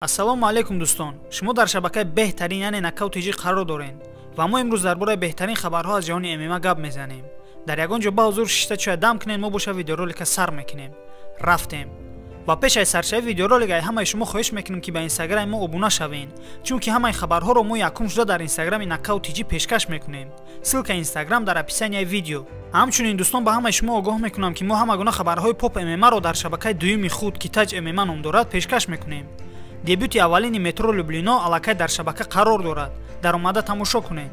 ассалому алайкум дӯстон, шумо дар шабакаи беҳтарин яъне Нокаут.tg қарор доред ва мо имрӯз дар бораи беҳтарин хабарҳо аз ҷаҳони ММА гап мезанем. Дар ягон ҷо ба ҳузур шишта чоя дам кунед, мо боша видеоролика сар мекунем. Рафтем. ва пеш аз саршавии видеоролика ҳамаи шумо хоҳиш мекунем ки ба инстаграми мо обуна шавед, чунки ҳамаи хабарҳоро мо якум шуда дар инстаграми Нокаут.tg пешкаш мекунем. Ссилкаи инстаграм дар описанияи видео. ҳамчунин дӯстон ба ҳамаи шумо огоҳ мекунам ки мо ҳама гуна хабарҳои поп ММА-ро дар шабакаи дуюми худ ки Taj MMA ном дорад пешкаш мекунем. Дебюти аввалини метро Люблино аллакай дар шабака қарор дорад. Дар омада тамошо кунед.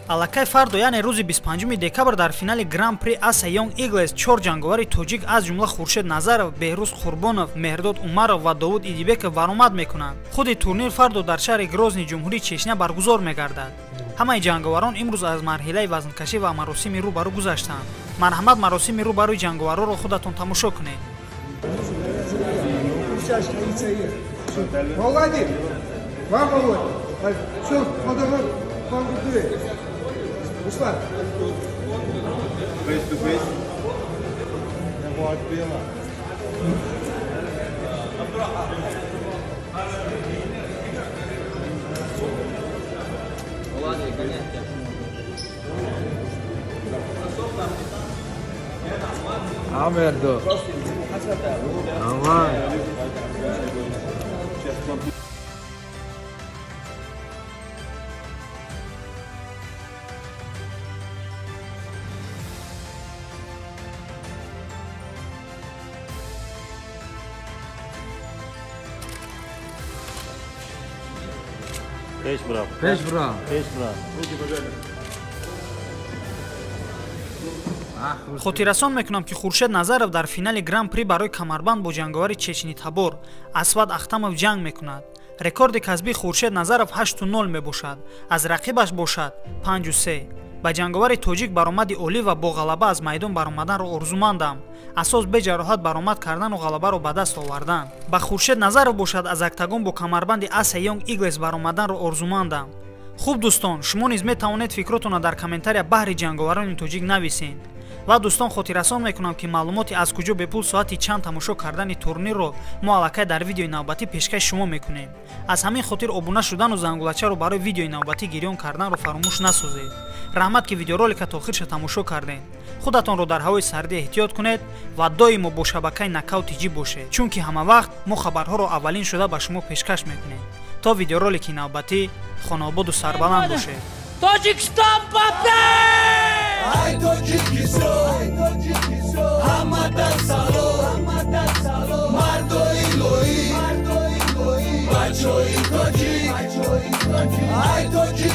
аллакай фардо яъне рӯзи 25 декабр дар финали Гран-при Asa Young Eagles 4 ҷанговари тоҷик аз ҷумла Хуршед Назаров, Беҳрӯз Қурбонов, Меҳрдод Умаров ва Довуд Идибеков баромад мекунанд. худи турнир фардо дар шаҳри Грозний ҷумҳурии Чечня баргузор мегардад. ҳамаи ҷанговарон имрӯз аз марҳилаи вазнкашӣ ва маросими рӯбарӯ гузаштанд. марҳамат, маросими рӯбарӯи ҷанговарро худатон тамошо кунед. Молодец! Вам Володя! Все, подавай, вам готовы. Ушла. Face to face. Его отбила. Володя, гонять. Амердо. Давай. Пеш брат. Пеш брат. Пеш брат. хотиррасон мекунам ки Хуршед Назаров дар финали Гран-при барои камарбанд бо ҷанговари Чечни Табор Асват Ахтамов ҷанг мекунад. рекорди касбии Хуршед Назаров 8-0 мебошад. аз рақибаш бошад 5-3. ба ҷанговари тоҷик баромади олӣ ва бо ғалаба аз майдон баромаданро орзумандам. асос бе ҷароҳат баромад кардану ғалабаро ба даст овардан. ба Хуршед Назаров бошад аз октагон бо камарбанди Asa Young Eagles баромаданро орзумандам. хуб дӯстон, шумо низ метавонед фикротонро дар комментария баҳри ҷанговарони тоҷик нависед. ва дӯстон, хотиррасон мекунам ки маълумоти аз куҷо бепул соати чанд тамошо кардани турнирро мо аллакай дар видеои навбатӣ пешкаши шумо мекунем. аз ҳамин хотир обуна шудану зангулачаро барои видеои навбатӣ гирён карданро фаромӯш насозед. раҳмат ки видеоролика то охирша тамошо кардед. худатонро дар ҳавои сардӣ эҳтиёт кунед ва доимо бо шабакаи Нокаут.tg бошед, чунки ҳамавақт мо хабарҳоро аввалин шуда ба шумо пешкаш мекунем. то видеоролики навбатӣ, хонободу сарбаланд бошед. Tojikiston pape! Ay Tojikiston, hamadan salom, mardo iloi, bachoi Tojik, ay Tojik.